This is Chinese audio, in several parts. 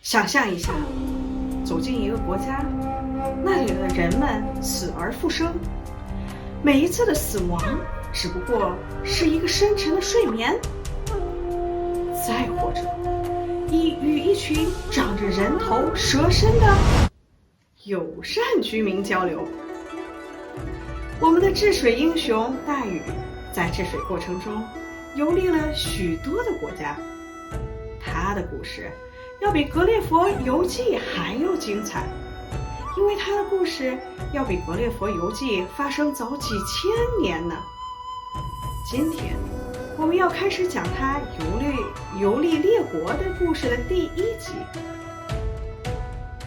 想象一下，走进一个国家，那里的人们死而复生，每一次的死亡只不过是一个深沉的睡眠。再或者，与一群长着人头蛇身的友善居民交流。我们的治水英雄大禹在治水过程中游历了许多的国家，他的故事要比《格列佛游记》还要精彩，因为他的故事要比《格列佛游记》发生早几千年呢。今天我们要开始讲他游历列国的故事的第1集。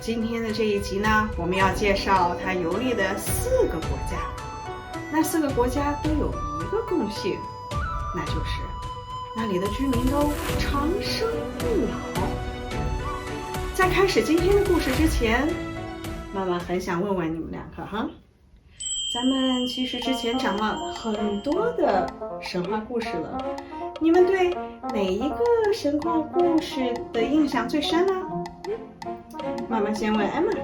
今天的这一集呢，我们要介绍他游历的4个国家。那4个国家都有一个共性，那就是那里的居民都长生不老。在开始今天的故事之前，妈妈很想问问你们两个哈，咱们其实之前讲了很多的神话故事了，你们对哪一个神话故事的印象最深呢？妈妈先问 Emma。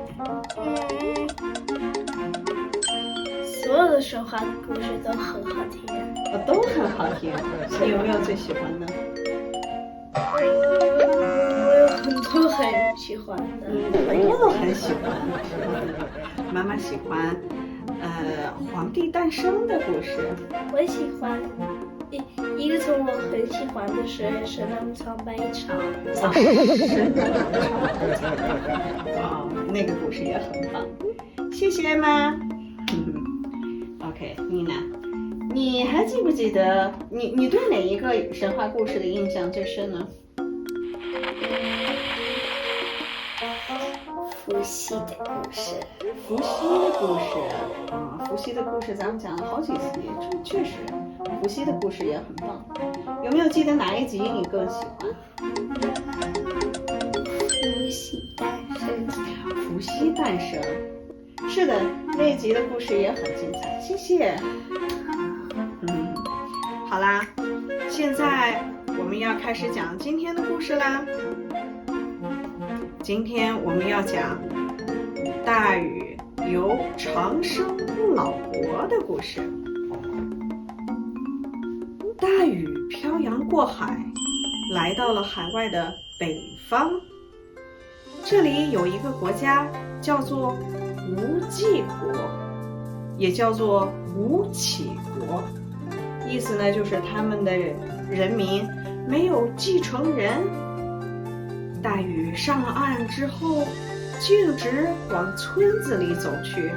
所有的神话故事都很好听，都很好听。你有没有最喜欢的？我有很多很喜欢的，很多都很喜欢。妈妈喜欢皇帝诞生的故事。我喜欢一个从我很喜欢的是神农尝百草。神农尝那个故事也很棒。谢谢妈。OK， 妮娜，你还记不记得你对哪一个神话故事的印象最深呢？伏羲的故事。伏羲的故事伏羲的故事咱们讲了好几集，确实，伏羲的故事也很棒。有没有记得哪一集你更喜欢？伏羲诞生。伏羲诞生，是的，那一集的故事也很精彩。谢谢。好啦，现在我们要开始讲今天的故事啦。今天我们要讲大禹游长生不老国的故事。大禹漂洋过海，来到了海外的北方。这里有一个国家叫做无忌国，也叫做吴起国，意思呢就是他们的人民没有继承人。大禹上了岸之后，径直往村子里走去，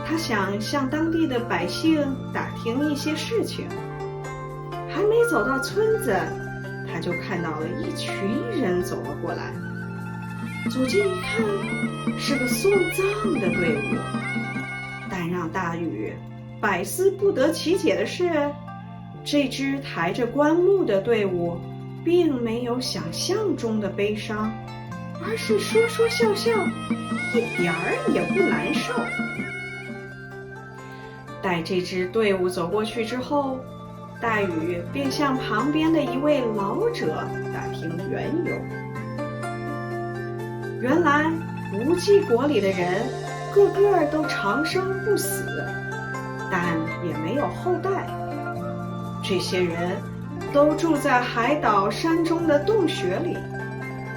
他想向当地的百姓打听一些事情。还没走到村子，他就看到了一群人走了过来。走近一看，是个送葬的队伍。但让大禹百思不得其解的是，这支抬着棺木的队伍并没有想象中的悲伤，而是说说笑笑，一点儿也不难受。待这支队伍走过去之后，大禹便向旁边的一位老者打听缘由。原来无忌国里的人个个都长生不死，但也没有后代。这些人都住在海岛山中的洞穴里，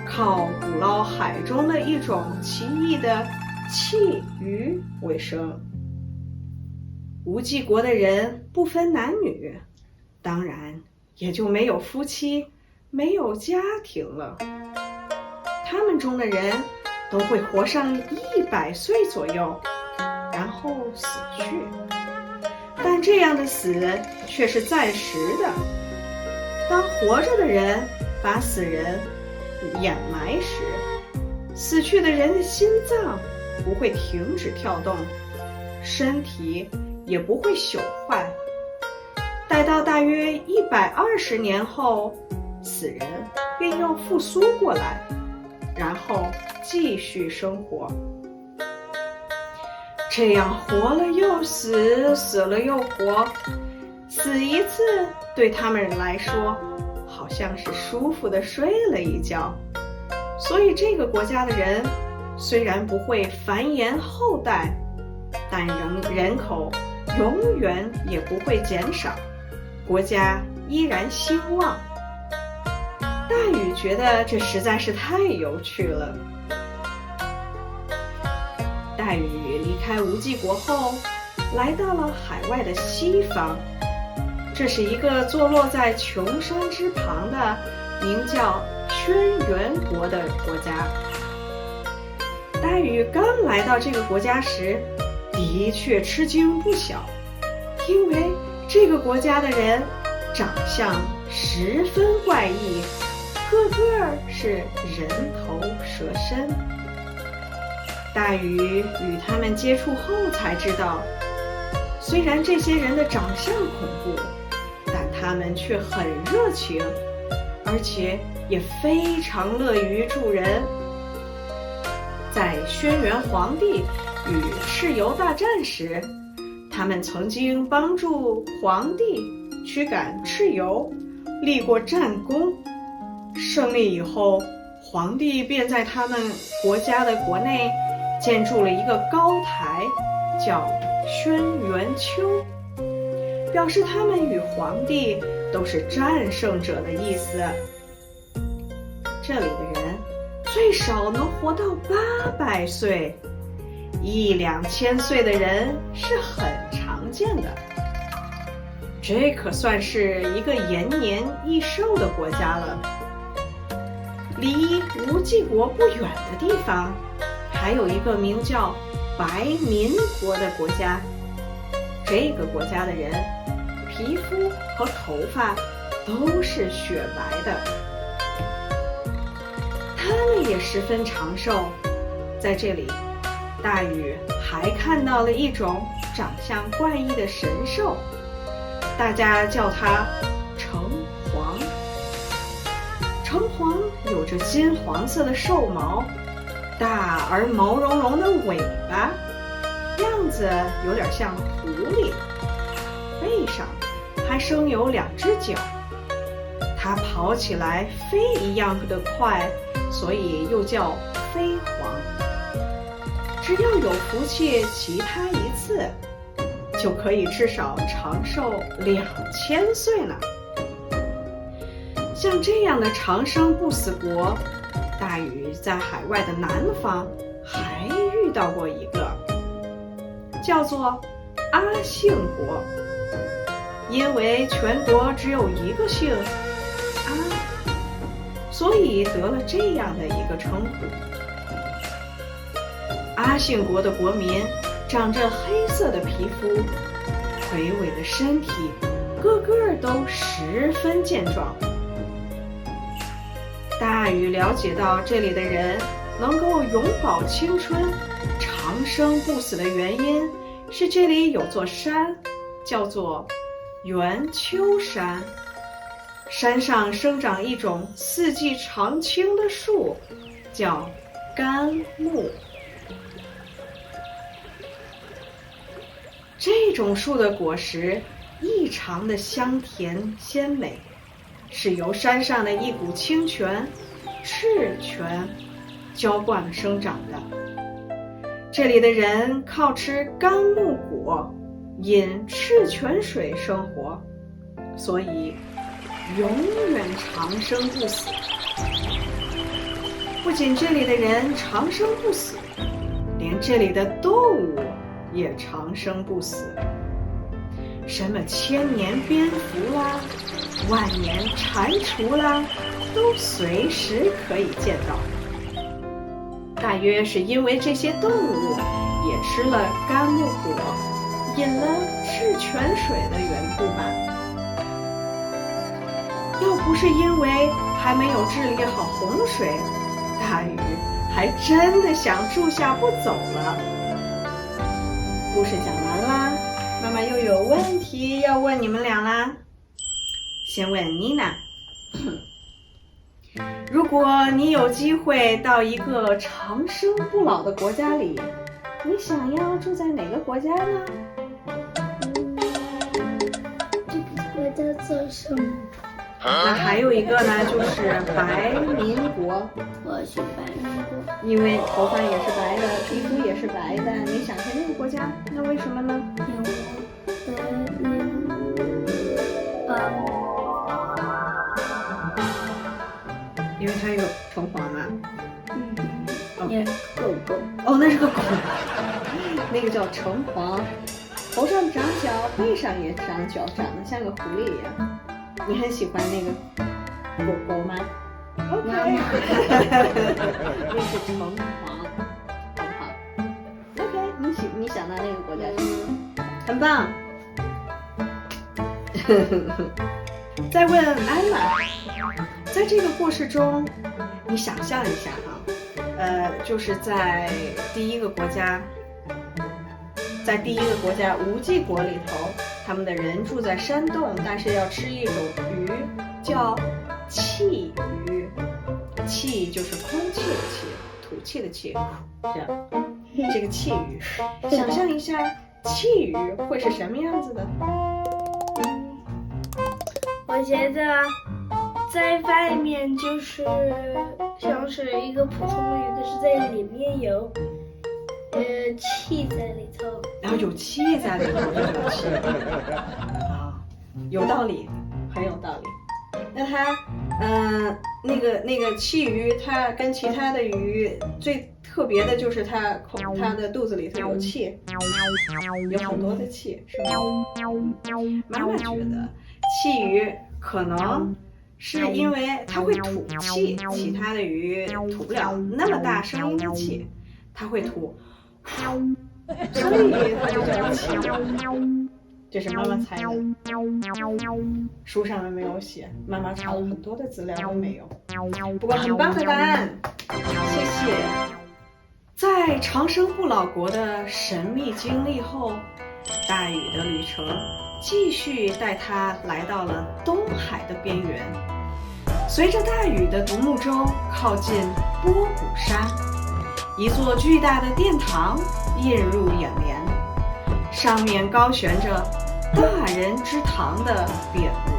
靠捕捞海中的一种奇异的气鱼为生。无忌国的人不分男女，当然也就没有夫妻，没有家庭了。他们中的人都会活上100岁左右，然后死去。但这样的死却是暂时的。当活着的人把死人掩埋时，死去的人的心脏不会停止跳动，身体也不会朽坏。待到大约120年后，死人便又复苏过来，然后继续生活。这样活了又死，死了又活，死一次对他们来说好像是舒服地睡了一觉，所以这个国家的人虽然不会繁衍后代，但人口永远也不会减少，国家依然兴旺。大禹觉得这实在是太有趣了。大禹离开无忌国后，来到了海外的西方，这是一个坐落在穷山之旁的名叫轩辕国的国家。大禹刚来到这个国家时，的确吃惊不小，因为这个国家的人长相十分怪异，个个是人头蛇身。大禹与他们接触后才知道，虽然这些人的长相恐怖，但他们却很热情，而且也非常乐于助人。在轩辕皇帝与蚩尤大战时，他们曾经帮助皇帝驱赶蚩尤，立过战功。胜利以后，皇帝便在他们国家的国内建筑了一个高台，叫轩辕丘，表示他们与皇帝都是战胜者的意思。这里的人最少能活到800岁，100-2000岁的人是很常见的。这可算是一个延年益寿的国家了。离无忌国不远的地方，还有一个名叫白民国的国家。这个国家的人皮肤和头发都是雪白的，他们也十分长寿。在这里，大禹还看到了一种长相怪异的神兽，大家叫它橙黄。橙黄有着金黄色的兽毛，大而毛茸茸的尾巴，样子有点像狐狸，背上还生有2只脚。它跑起来飞一样的快，所以又叫飞黄。只要有福气骑它一次，就可以至少长寿2000岁呢。像这样的长生不死国，大禹在海外的南方还遇到过一个，叫做阿姓国。因为全国只有一个姓阿，所以得了这样的一个称呼。阿姓国的国民长着黑色的皮肤，魁伟的身体，个个都十分健壮。大禹了解到这里的人能够永葆青春、长生不死的原因，是这里有座山，叫做元丘山。山上生长一种4季常青的树，叫甘木。这种树的果实异常的香甜鲜美，是由山上的一股清泉赤泉浇灌生长的。这里的人靠吃甘木果、饮赤泉水生活，所以永远长生不死。不仅这里的人长生不死，连这里的动物也长生不死。什么千年蝙蝠啦、万年蟾蜍啦，都随时可以见到。大约是因为这些动物也吃了甘木果、饮了赤泉水的缘故吧。要不是因为还没有治理好洪水，大禹还真的想住下不走了。故事讲完啦，妈妈又有问题要问你们俩啦。先问妮娜，如果你有机会到一个长生不老的国家里，你想要住在哪个国家呢？这个国家叫什么？那还有一个呢，就是白民国，我是白民国，因为头发也是白的，皮肤也是白的。你想想那个国家，那为什么呢？因为它有橙黄嘛。狗。哦，那是个狗，那个叫橙黄，头上长角，背上也长角，长得像个狐狸一样。你很喜欢那个狗吗 ？OK， 那是橙黄，好不好 ？OK， 你想到那个国家是吗？很棒。再问安娜，在这个故事中，你想象一下哈，就是在第一个国家无忌国里头，他们的人住在山洞，但是要吃一种鱼，叫气鱼。气就是空气的气，吐气的气，这样，这个气鱼。想象一下，气鱼会是什么样子的？我觉得在外面就是像是一个普通的鱼，可是在里面有气在里头，然后有气在里头，就叫气啊，有道理，很有道理。那它，那个气鱼，它跟其他的鱼最特别的就是它的肚子里头有气，有很多的气，是吗？妈妈觉得气鱼可能是因为它会吐气，其他的鱼吐不了那么大声音的气，它会吐，所以它就叫气。这是妈妈猜的，书上面没有写，妈妈查了很多的资料都没有。不过很棒的答案，谢谢。在长生不老国的神秘经历后，大禹的旅程继续带他来到了东海的边缘。随着大禹的独木舟靠近波谷山，一座巨大的殿堂映入眼帘，上面高悬着大人之堂的匾额。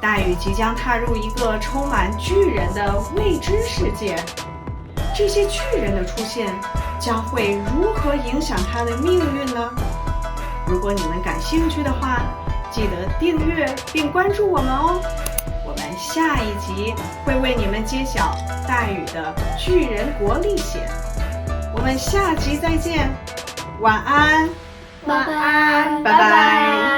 大禹即将踏入一个充满巨人的未知世界，这些巨人的出现将会如何影响他的命运呢？如果你们感兴趣的话，记得订阅并关注我们哦。我们下一集会为你们揭晓大禹的巨人国历险。我们下集再见，晚安。晚安，拜拜。